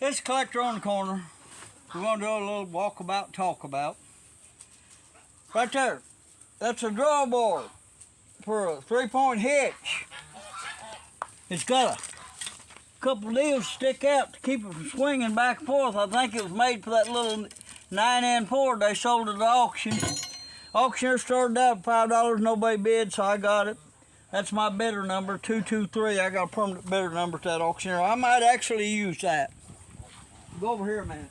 Here's a collector on the corner. We're going to do a little walkabout, talkabout. Right there. That's a drawbar for a 3-point hitch. It's got a couple deals stick out to keep it from swinging back and forth. I think it was made for that little 9N Ford they sold at the auction. Auctioneer started out at $5, nobody bid, so I got it. That's my bidder number, 223. I got a permanent bidder number to that auctioneer. I might actually use that. Go over here, man.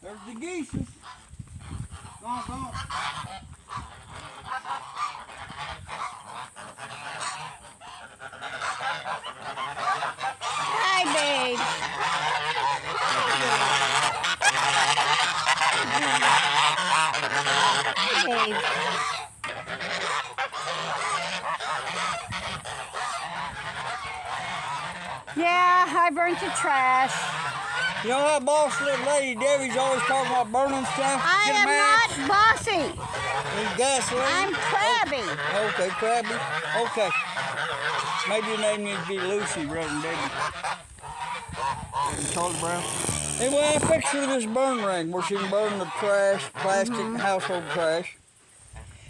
There's the geese. Go on, go on. Hi, babe. Hi, babe. Yeah, I burnt the trash. You know that boss little lady Debbie's always talking about burning stuff? I am not bossy. There's gasoline. I'm crabby. Okay, crabby. Okay. Maybe your name needs to be Lucy rather than Debbie. Charlie Brown. Anyway, I fixed her this burn ring where she can burn the trash, plastic, household trash.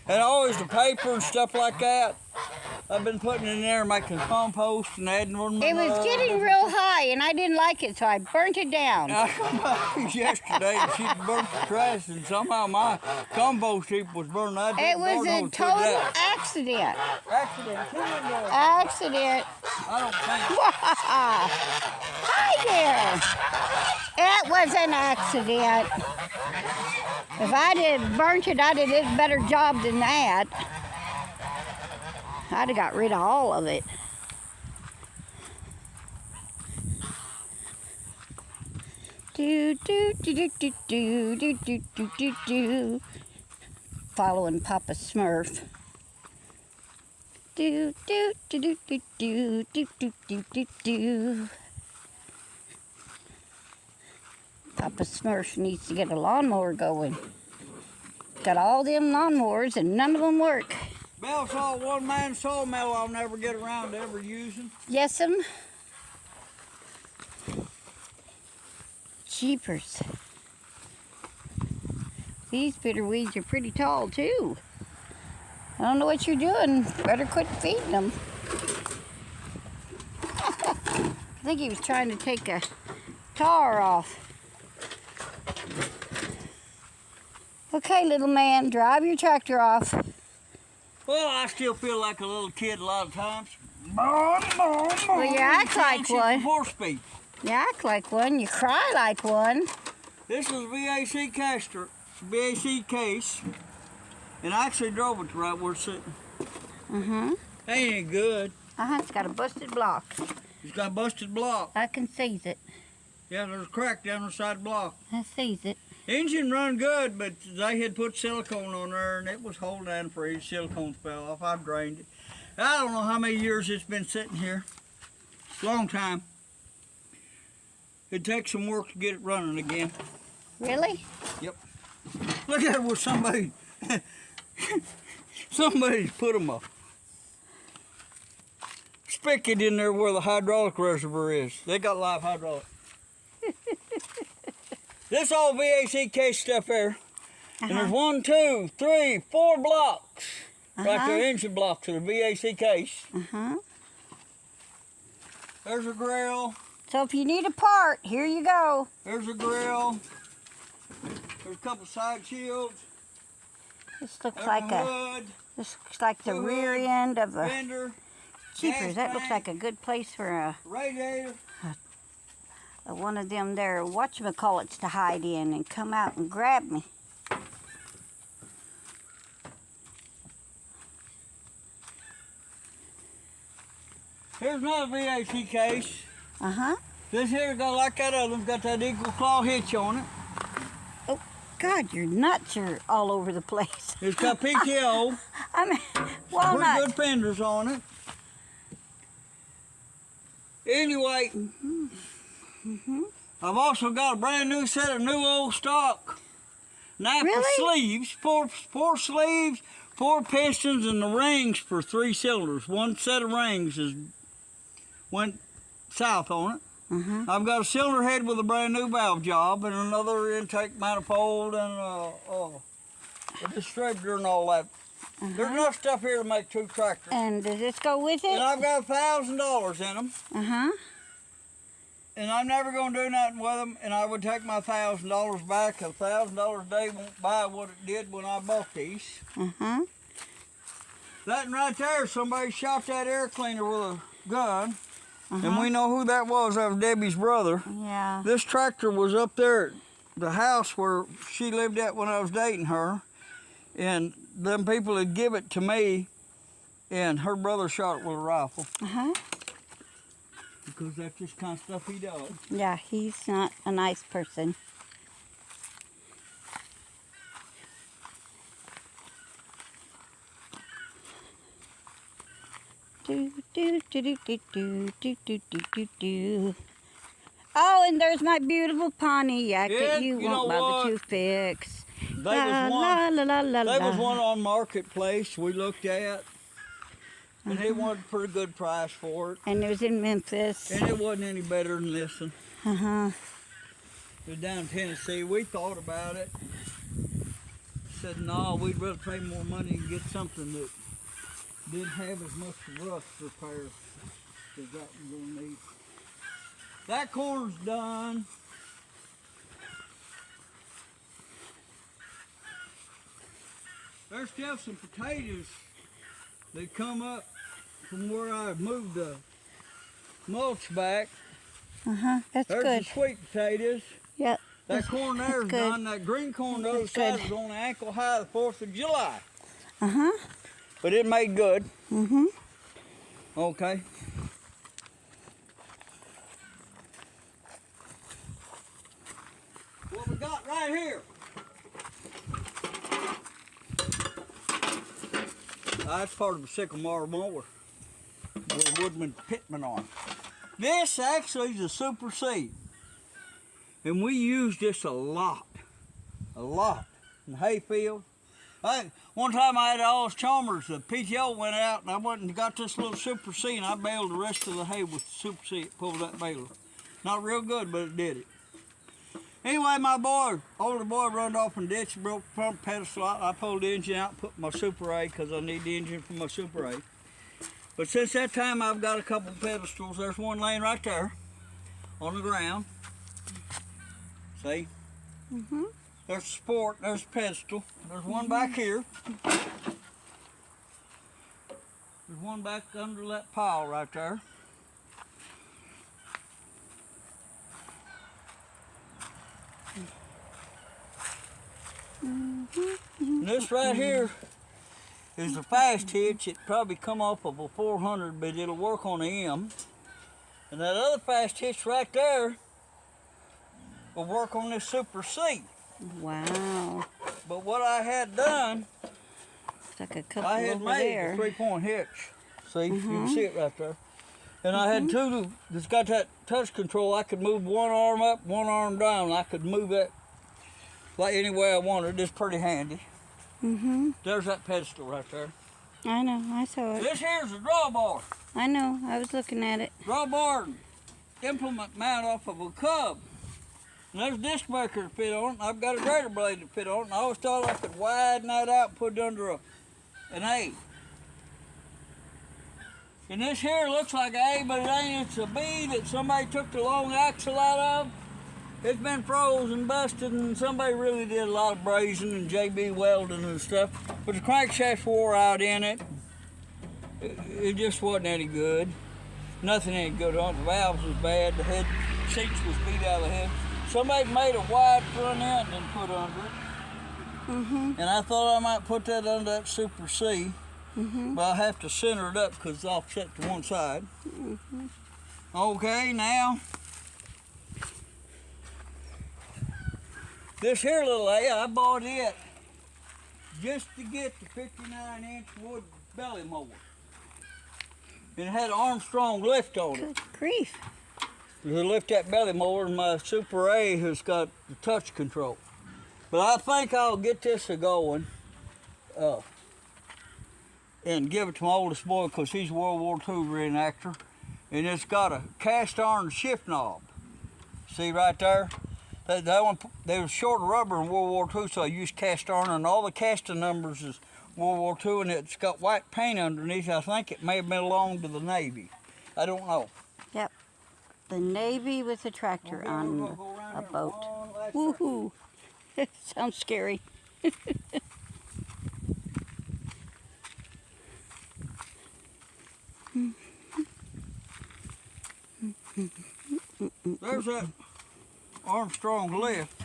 And always the paper and stuff like that. I've been putting it in there, making compost and adding one. It was getting real high, and I didn't like it, so I burnt it down. I come back yesterday and she burnt the trash, and somehow my compost heap was burning. It was a total accident. Accident. Accident. I don't think. Hi there. It was an accident. If I'd have burnt it, I'd have did a better job than that. I'd have got rid of all of it. Do do do do do do do do do do do. Following Papa Smurf. Do do do do do do do do do do do. Papa Smurf needs to get a lawnmower going. Got all them lawnmowers and none of them work. Bell saw one man sawmill I'll never get around to ever using. Yes'm. Jeepers. These bitter weeds are pretty tall too. I don't know what you're doing. Better quit feeding them. I think he was trying to take a tar off. Okay, little man, drive your tractor off. Well, I still feel like a little kid a lot of times. Well, you act like one. 4-speed. You act like one. You cry like one. This is a VAC case, and I actually drove it to right where it's sitting. Ain't it good? It's got a busted block. It's got a busted block. I can seize it. Yeah, there's a crack down the side block. I seize it. Engine run good, but they had put silicone on there, and it was holding down for each silicone fell off. I've drained it. I don't know how many years it's been sitting here. It's a long time. It takes some work to get it running again. Really? Yep. Look at it where somebody put them a spigot in there where the hydraulic reservoir is. They got live hydraulic. This all VAC case stuff there. And there's 1, 2, 3, 4 blocks. Right there, engine blocks of the VAC case. There's a grill. So if you need a part, here you go. There's a grill. There's a couple side shields. This looks There's like a hood. This looks like the rear end of a fender. Jeepers. That looks like a good place for a radiator. One of them there whatchamacallits to hide in and come out and grab me. Here's another VAC case. This here got like that other one, got that equal claw hitch on it. Oh God, your nuts are all over the place. It's got PTO. I mean, walnut. Pretty good fenders on it. Anyway, I've also got a brand new set of new old stock Napa sleeves, four sleeves, 4 pistons, and the rings for 3 cylinders. One set of rings went south on it. I've got a cylinder head with a brand new valve job and another intake manifold and a distributor and all that. There's enough stuff here to make 2 tractors. And does this go with it? And I've got $1,000 in them. And I'm never going to do nothing with them, and I would take my $1,000 back. $1,000 a day won't buy what it did when I bought these. That right there, somebody shot that air cleaner with a gun, and we know who that was. That was Debbie's brother. Yeah. This tractor was up there at the house where she lived at when I was dating her, and them people had give it to me, and her brother shot it with a rifle. Because that's just kind of stuff he does. Yeah, he's not a nice person. Do do do do do do do do do do. Oh, and there's my beautiful Pontiac that you won't bother to fix. There was one on Marketplace we looked at. And they wanted a pretty good price for it. And it was in Memphis. And it wasn't any better than this one. It was down in Tennessee. We thought about it. Said, no, we'd rather pay more money and get something that didn't have as much rust repair as that one's going to need. That corn's done. There's still some potatoes that come up from where I moved the mulch back. That's There's good. the sweet potatoes. Yep. That corn there's done. That green corn the other side was on the ankle high the 4th of July. But it made good. Okay. What we got right here. That's part of a sycamore mower with a Woodman Pittman on. This actually is a Super C. And we use this a lot in the hayfield. One time I had all those Chalmers, the PTO went out and I went and got this little Super C and I baled the rest of the hay with the Super C. It pulled that baler. Not real good, but it did it. Anyway, my older boy run off in the ditch, broke the front pedestal out. I pulled the engine out and put my Super A because I need the engine for my Super A. But since that time, I've got a couple pedestals. There's one laying right there on the ground. See? There's the sport, there's the pedestal. There's one back here. There's one back under that pile right there. And this right here is a fast hitch. It probably come off of a 400, but it'll work on the M. And that other fast hitch right there will work on this Super C. Wow. But what I had done, It's like a couple I had over made there. a 3-point hitch. See, you can see it right there. And I had two that's got that touch control. I could move one arm up, one arm down. I could move it like any way I wanted. It's pretty handy. There's that pedestal right there. I know, I saw it. This here's a drawbar. I know, I was looking at it. Drawbar implement mount off of a cub. And there's a disc breaker to fit on it. I've got a grater blade to fit on it. And I always thought I could widen that out and put it under an A. And this here looks like an A, but it ain't. It's a B that somebody took the long axle out of. It's been froze and busted, and somebody really did a lot of brazing and JB welding and stuff. But the crankshaft wore out in it. It just wasn't any good. Nothing any good on it. The valves was bad. The head seats was beat out of the head. Somebody made a wide front end and put under it. And I thought I might put that under that Super C. But I'll have to center it up because it's offset to one side. Okay, now. This here little A, I bought it just to get the 59-inch wood belly mower. And it had an Armstrong lift on it. Good grief. To lift that belly mower, and my Super A has got the touch control. But I think I'll get this a-going and give it to my oldest boy because he's a World War II reenactor. and it's got a cast iron shift knob. See right there? That one, they were short of rubber in World War II, so I used cast iron, and all the casting numbers is World War II, and it's got white paint underneath. I think it may have belonged to the Navy. I don't know. Yep. The Navy with a tractor on a boat. Woohoo! Sounds scary. There's that Armstrong lift,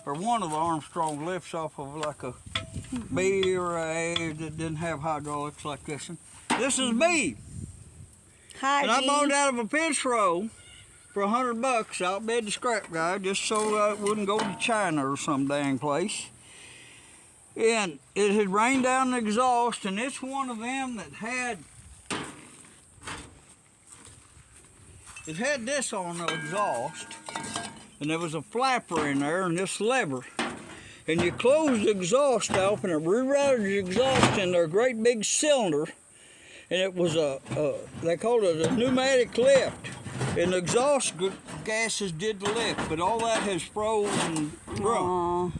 or one of the Armstrong lifts off of like a B or a A that didn't have hydraulics like this one. This is B. Hi, And I B. bought it out of a pinch row for $100 out by the scrap guy, just so it wouldn't go to China or some dang place. And it had rained down the exhaust, and it's one of them that had this on the exhaust, and there was a flapper in there and this lever. And you close the exhaust off, and it rerouted the exhaust in their great big cylinder. And it was they called it a pneumatic lift. And the exhaust gases did the lift, but all that has froze and drunk.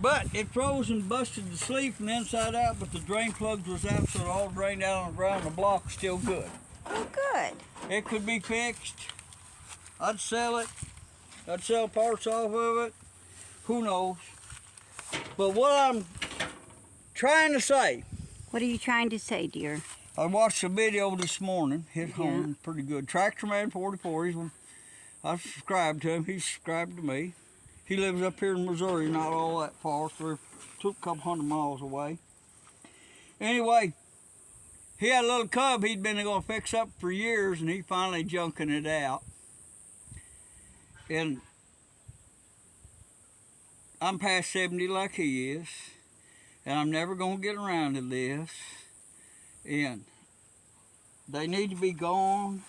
But it froze and busted to sleep from the inside out, but the drain plugs was out, so it all drained out on the ground. The block's still good. Oh, good. It could be fixed. I'd sell it. I'd sell parts off of it. Who knows? But what I'm trying to say. What are you trying to say, dear? I watched a video this morning. His home, pretty good. Tractor Man 44. I subscribed to him. He subscribed to me. He lives up here in Missouri, not all that far. So took a couple 100 miles away. Anyway, he had a little cub he'd been going to fix up for years, and he finally junking it out. And I'm past 70 like he is, and I'm never going to get around to this. And they need to be gone.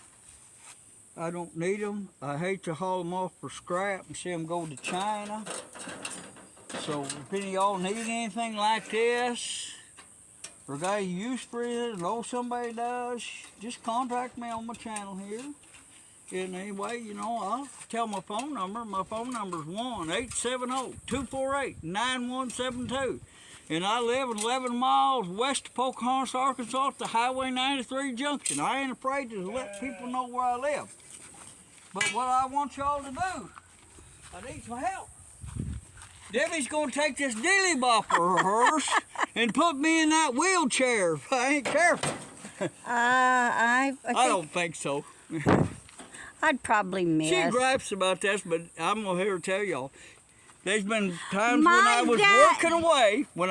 I don't need them. I hate to haul them off for scrap and see them go to China. So if any of y'all need anything like this, or got a use for it, or know somebody does, just contact me on my channel here. And anyway, you know, I'll tell my phone number. My phone number is 1-870-248-9172. And I live 11 miles west of Pocahontas, Arkansas, at the Highway 93 junction. I ain't afraid to let people know where I live. But what I want y'all to do, I need some help. Debbie's gonna take this dilly bopper of hers and put me in that wheelchair if I ain't careful. I don't think so. I'd probably miss. She gripes about this, but I'm gonna hear her tell y'all. There's been times My when I was dad- working away, when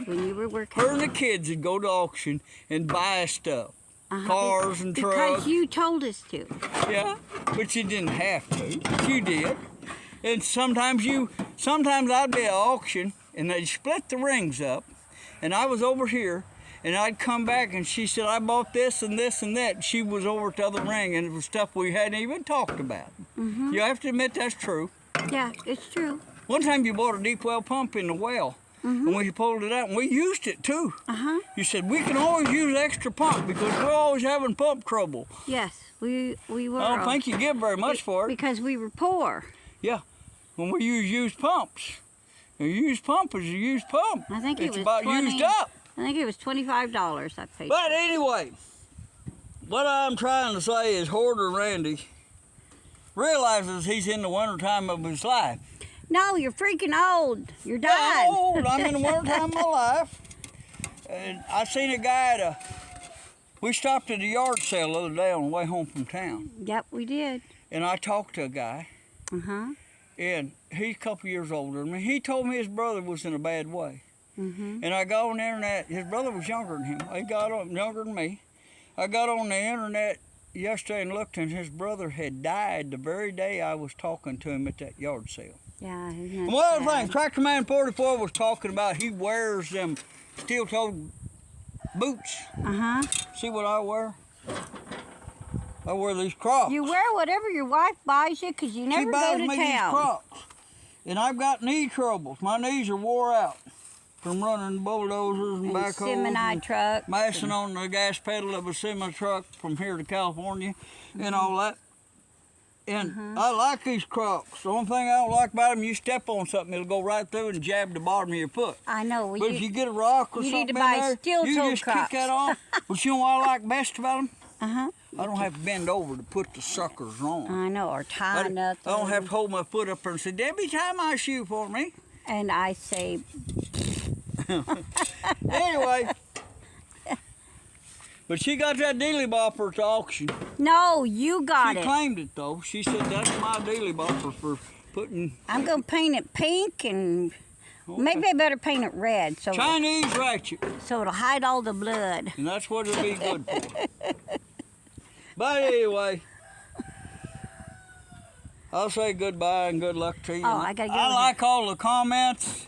When you were working her and the kids would go to auction and buy stuff. Cars and trucks. Because you told us to. Yeah, but you didn't have to. But you did. And sometimes I'd be at auction and they'd split the rings up, and I was over here, and I'd come back and she said, I bought this and this and that. She was over at the other ring, and it was stuff we hadn't even talked about. Mm-hmm. You have to admit that's true. Yeah, it's true. One time you bought a deep well pump in the well, and we pulled it out, and we used it too. You said, we can always use extra pump because we're always having pump trouble. Yes, we were. I don't think you give very much for it. Because we were poor. Yeah, when we use used pumps. A used pump is a used pump. I think it's it was about 20, used up. I think it was $25 I paid. But anyway, what I'm trying to say is Hoarder Randy realizes he's in the wintertime of his life. No, you're freaking old. You're Yeah, dying. I'm old. I'm in the wintertime of my life. And I seen a guy we stopped at a yard sale the other day on the way home from town. Yep, we did. And I talked to a guy. And he's a couple years older than me. He told me his brother was in a bad way. And I got on the internet. His brother was younger than him. He got on younger than me. I got on the internet yesterday and looked, and his brother had died the very day I was talking to him at that yard sale. Yeah. And one other thing, Tractor Man 44 was talking about he wears them steel-toed boots. See what I wear? I wear these Crocs. You wear whatever your wife buys you because you never go to She buys me these town. Crocs. And I've got knee troubles. My knees are wore out. from running bulldozers and backhoes semi and trucks, mashing on the gas pedal of a semi truck from here to California and all that. And I like these Crocs. The only thing I don't like about them, you step on something, it'll go right through and jab the bottom of your foot. I know. Well, But if you get a rock or you something need to buy in there, steel-toed you just Crocs. kick that off. But you know what I like best about them? Uh-huh. I don't have to bend over to put the suckers on. I know, or tie nothing. I don't have to hold my foot up there and say, Debbie, tie my shoe for me. And I say, Anyway. But she got that dealy bopper at the auction. no, you got She it. claimed it, though. She said, that's my dealy bopper for putting... I'm going to paint it pink and maybe I better paint it red so Chinese ratchet. it'll hide all the blood. And that's what it'll be good for. But anyway, I'll say goodbye and good luck to you. Oh, I gotta get I over like all the comments.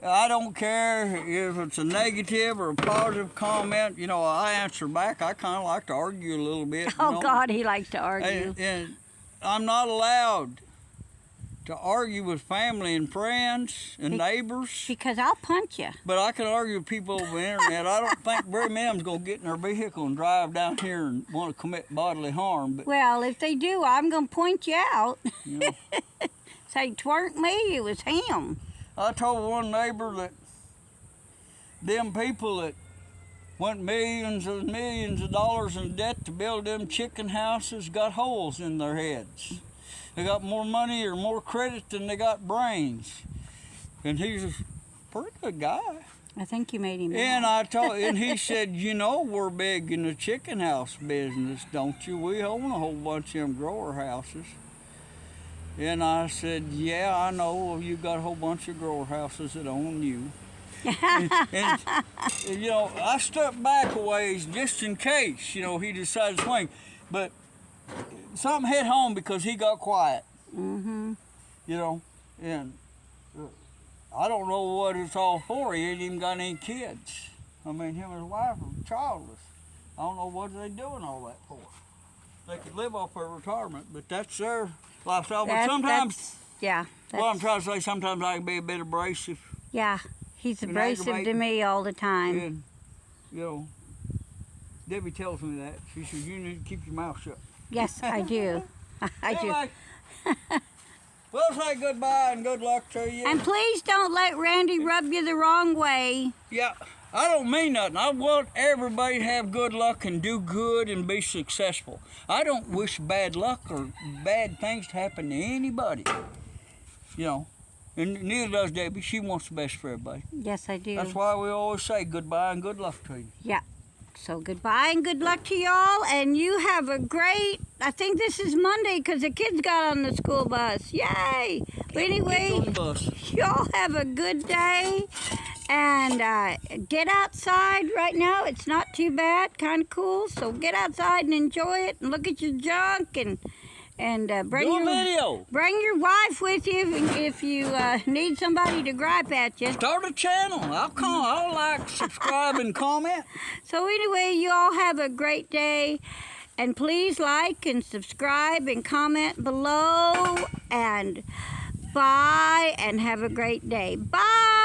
I don't care if it's a negative or a positive comment. You know, I answer back. I kind of like to argue a little bit. Oh, you know? God, he likes to argue. And I'm not allowed to argue with family and friends and neighbors. Because I'll punch you. But I can argue with people over the internet. I don't think very many of them's going to get in their vehicle and drive down here and want to commit bodily harm. But, Well, if they do, I'm going to point you out. you know, Say, twerk me, it was him. I told one neighbor that them people that went millions of dollars in debt to build them chicken houses got holes in their heads. They got more money or more credit than they got brains. And he's a pretty good guy. I think you made him And and he said, you know, we're big in the chicken house business, don't you? We own a whole bunch of them grower houses. And I said, yeah, I know. You got a whole bunch of grower houses that own you. and, you know, I stepped back a ways just in case, you know, he decided to swing. But something hit home because he got quiet. Mm-hmm. You know, and I don't know what it's all for. He ain't even got any kids. I mean, him and his wife are childless. I don't know what they doing all that for. They could live off their retirement, but that's their lifestyle. But sometimes, what I'm trying to say, sometimes I can be a bit abrasive. Yeah, he's abrasive to me all the time. And, you know, Debbie tells me that. She says, you need to keep your mouth shut. Yes, I do. I do. Anyway, we'll say goodbye and good luck to you. And please don't let Randy rub you the wrong way. Yeah, I don't mean nothing. I want everybody to have good luck and do good and be successful. I don't wish bad luck or bad things to happen to anybody. You know, and neither does Debbie. She wants the best for everybody. Yes, I do. That's why we always say goodbye and good luck to you. Yeah. So goodbye and good luck to y'all. And you have a great, I think this is Monday because the kids got on the school bus. Yay. But anyway, y'all have a good day. And get outside right now. It's not too bad, kind of cool. So get outside and enjoy it and look at your junk and bring your wife with you if you need somebody to gripe at you. Start a channel. I'll like, subscribe, and comment. So anyway, you all have a great day. And please like and subscribe and comment below. And bye and have a great day. Bye.